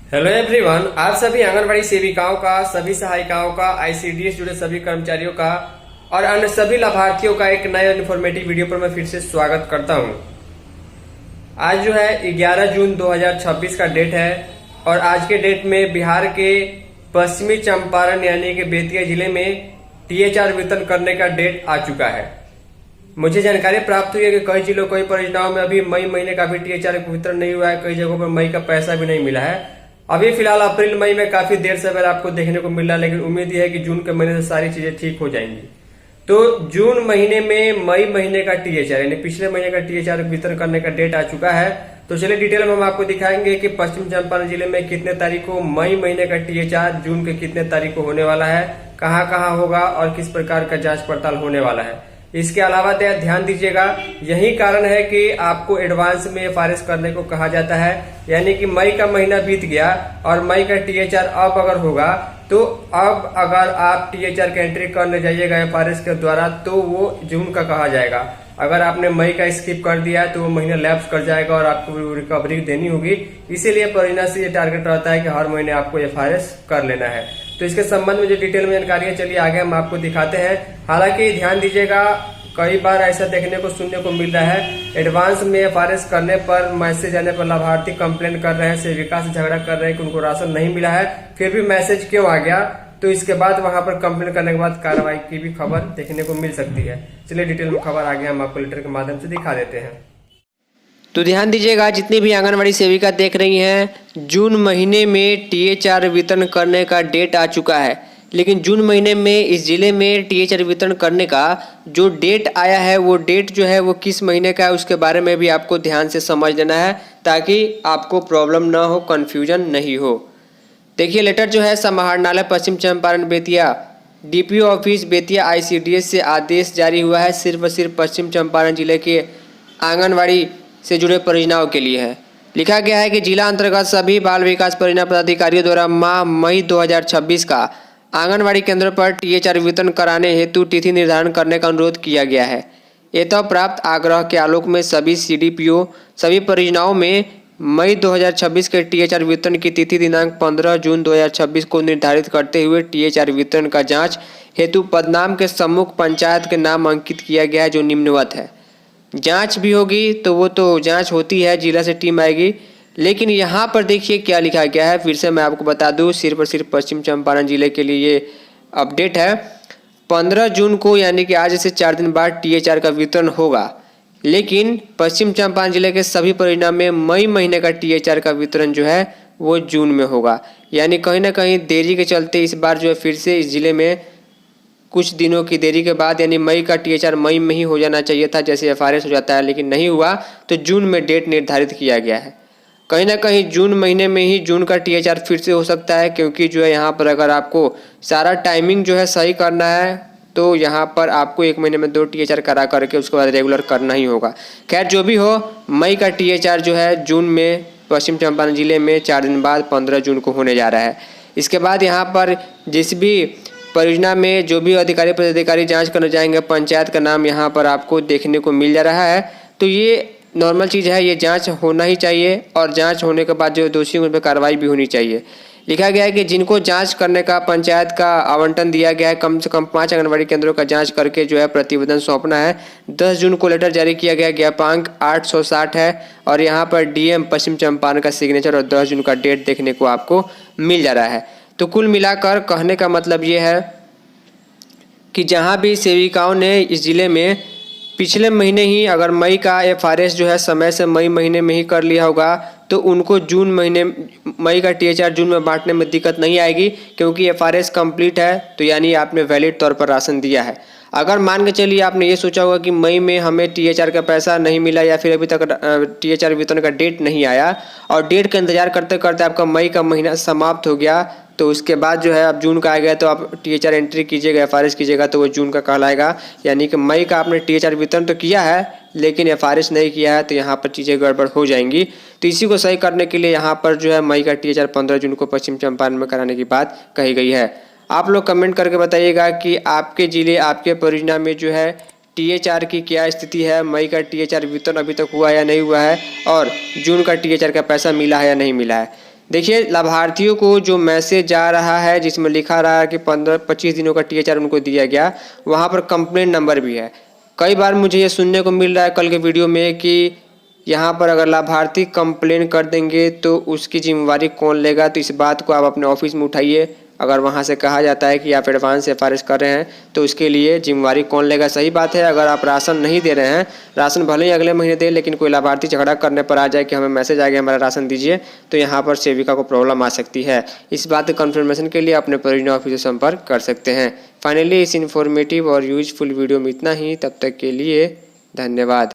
Hello everyone, आप सभी आंगनबाड़ी सेविकाओं का, सभी सहायिकाओं का, आईसीडीएस जुड़े सभी कर्मचारियों का और अन्य सभी लाभार्थियों का एक नए इन्फॉर्मेटिव वीडियो पर मैं फिर से स्वागत करता हूं। आज जो है 11 जून 2026 का डेट है और आज के डेट में बिहार के पश्चिमी चंपारण यानी कि बेतिया जिले में टीएचआर वितरण करने का डेट आ चुका है। मुझे जानकारी प्राप्त हुई है कि कई जिलों, कई परियोजनाओं में अभी मई महीने का भी टीएचआर वितरण नहीं हुआ है। कई जगहों पर मई का पैसा भी नहीं मिला है। अभी फिलहाल अप्रैल मई में काफी देर से अगर आपको देखने को मिल रहा है, लेकिन उम्मीद यह है कि जून के महीने से सारी चीजें ठीक हो जाएंगी। तो जून महीने में मई महीने का टीएचआर यानी पिछले महीने का टीएचआर वितरण करने का डेट आ चुका है। तो चलिए डिटेल में हम आपको दिखाएंगे कि पश्चिम चंपारण जिले में कितने तारीख को मई महीने का टीएचआर जून के कितने तारीख को होने वाला है, कहाँ कहाँ होगा और किस प्रकार का जांच पड़ताल होने वाला है। इसके अलावा ध्यान दीजिएगा, यही कारण है कि आपको एडवांस में एफआरएस करने को कहा जाता है। यानी कि मई का महीना बीत गया और मई का टीएचआर अब अगर होगा तो अब अगर आप टीएचआर का एंट्री करने जाइएगा एफआरएस के द्वारा तो वो जून का कहा जाएगा। अगर आपने मई का स्किप कर दिया है तो वो महीना लैप्स कर जाएगा और आपको रिकवरी देनी होगी। इसीलिए परियोजना से ये टारगेट रहता है कि हर महीने आपको एफआरएस कर लेना है। तो इसके संबंध में जो डिटेल में जानकारी है, चलिए आगे हम आपको दिखाते हैं। हालांकि ध्यान दीजिएगा, कई बार ऐसा देखने को सुनने को मिल रहा है, एडवांस में एफआरएस करने पर, मैसेज आने पर लाभार्थी कंप्लेन कर रहे हैं, सेविका से झगड़ा कर रहे हैं कि उनको राशन नहीं मिला है, फिर भी मैसेज क्यों आ गया। तो इसके बाद वहां पर कंप्लेन करने के बाद कार्रवाई की भी खबर देखने को मिल सकती है। चलिए डिटेल में खबर आगे हम आपको लेटर के माध्यम से दिखा देते हैं। तो ध्यान दीजिएगा, जितनी भी आंगनबाड़ी सेविका देख रही हैं, जून महीने में टीएचआर वितरण करने का डेट आ चुका है। लेकिन जून महीने में इस जिले में टीएचआर वितरण करने का जो डेट आया है, वो डेट जो है वो किस महीने का है उसके बारे में भी आपको ध्यान से समझ लेना है, ताकि आपको प्रॉब्लम ना हो, कन्फ्यूजन नहीं हो। देखिए, लेटर जो है समाहरणालय Paschim Champaran Bettiah, DPO office Bettiah ICDS से आदेश जारी हुआ है। सिर्फ और सिर्फ पश्चिम चंपारण जिले के आंगनबाड़ी से जुड़े परियोजनाओं के लिए है। लिखा गया है कि जिला अंतर्गत सभी बाल विकास परियोजना पदाधिकारियों द्वारा माह मई 2026 का आंगनबाड़ी केंद्र पर टीएचआर वितरण कराने हेतु तिथि निर्धारण करने का अनुरोध किया गया है। एतव प्राप्त आग्रह के आलोक में सभी सीडीपीओ सभी परियोजनाओं में मई 2026 के टीएचआर वितरण की तिथि दिनांक 15 जून 2026 को निर्धारित करते हुए टीएचआर वितरण का जांच हेतु पदनाम के सम्मुख पंचायत के नाम अंकित किया गया है, जो निम्नवत है। जांच भी होगी तो वो तो जांच होती है, जिला से टीम आएगी। लेकिन यहाँ पर देखिए क्या लिखा गया है, फिर से मैं आपको बता दूँ, सिर्फ और सिर्फ पश्चिम चंपारण जिले के लिए ये अपडेट है। 15 जून को यानी कि आज से 4 दिन बाद टीएचआर का वितरण होगा। लेकिन पश्चिम चंपारण जिले के सभी परियोजना में मई महीने का टीएचआर का वितरण जो है वो जून में होगा। यानी कहीं ना कहीं देरी के चलते इस बार जो है फिर से इस जिले में कुछ दिनों की देरी के बाद, यानी मई का टीएचआर मई में ही हो जाना चाहिए था, जैसे एफआरएस हो जाता है, लेकिन नहीं हुआ, तो जून में डेट निर्धारित किया गया है। कहीं ना कहीं जून महीने में ही जून का टीएचआर फिर से हो सकता है, क्योंकि जो है यहाँ पर अगर आपको सारा टाइमिंग जो है सही करना है तो यहाँ पर आपको 1 महीने में 2 टीएचआर करा करके उसके बाद रेगुलर करना ही होगा। खैर जो भी हो, मई का टीएचआर जो है जून में पश्चिम चंपारण जिले में 4 दिन बाद 15 जून को होने जा रहा है। इसके बाद यहाँ पर जिस भी परियोजना में जो भी अधिकारी पदाधिकारी जांच करने जाएंगे, पंचायत का नाम यहाँ पर आपको देखने को मिल जा रहा है। तो ये नॉर्मल चीज़ है, ये जांच होना ही चाहिए और जांच होने के बाद जो दोषी उन पर कार्रवाई भी होनी चाहिए। लिखा गया है कि जिनको जांच करने का पंचायत का आवंटन दिया गया है, कम से कम 5 आंगनबाड़ी केंद्रों का जांच करके जो है प्रतिवेदन सौंपना है। 10 जून को लेटर जारी किया गया, ज्ञापांक 860 है और यहाँ पर डीएम पश्चिम चंपारण का सिग्नेचर और 10 जून का डेट देखने को आपको मिल जा रहा है। तो कुल मिलाकर कहने का मतलब ये है कि जहाँ भी सेविकाओं ने इस जिले में पिछले महीने ही अगर मई का एफआरएस जो है समय से मई महीने में ही कर लिया होगा, तो उनको जून महीने मई का टीएचआर जून में बांटने में दिक्कत नहीं आएगी, क्योंकि एफआरएस कंप्लीट है, तो यानी आपने वैलिड तौर पर राशन दिया है। अगर मान के चलिए आपने ये सोचा होगा कि मई में हमें टीएचआर का पैसा नहीं मिला या फिर अभी तक टीएचआर वितरण का डेट नहीं आया और डेट का इंतजार करते करते आपका मई का महीना समाप्त हो गया, तो उसके बाद जो है अब जून का आ गया, तो आप टीएचआर एंट्री कीजिएगा, एफआरएस कीजिएगा, तो वो जून का कहलाएगा। यानी कि मई का आपने टीएचआर वितरण तो किया है लेकिन एफआरएस नहीं किया है, तो यहाँ पर चीज़ें गड़बड़ हो जाएंगी। तो इसी को सही करने के लिए यहाँ पर जो है मई का टीएचआर 15 जून को पश्चिम चंपारण में कराने की बात कही गई है। आप लोग कमेंट करके बताइएगा कि आपके जिले, आपके परियोजना में जो है टीएचआर की क्या स्थिति है, मई का टीएचआर वितरण अभी तक हुआ या नहीं हुआ है और जून का टीएचआर का पैसा मिला है या नहीं मिला है। देखिए लाभार्थियों को जो मैसेज जा रहा है जिसमें लिखा रहा है कि 15-25 दिनों का THR उनको दिया गया, वहाँ पर कंप्लेंट नंबर भी है। कई बार मुझे ये सुनने को मिल रहा है कल के वीडियो में कि यहाँ पर अगर लाभार्थी कंप्लेन कर देंगे तो उसकी जिम्मेवारी कौन लेगा। तो इस बात को आप अपने ऑफिस में उठाइए। अगर वहाँ से कहा जाता है कि आप एडवांस FRS कर रहे हैं तो उसके लिए जिम्मेवारी कौन लेगा। सही बात है, अगर आप राशन नहीं दे रहे हैं, राशन भले ही अगले महीने दे, लेकिन कोई लाभार्थी झगड़ा करने पर आ जाए कि हमें मैसेज आ गया हमारा राशन दीजिए, तो यहाँ पर सेविका को प्रॉब्लम आ सकती है। इस बात के कन्फर्मेशन के लिए अपने परियोजना ऑफिस से संपर्क कर सकते हैं। फाइनली इस इन्फॉर्मेटिव और यूजफुल वीडियो में इतना ही। तब तक के लिए धन्यवाद।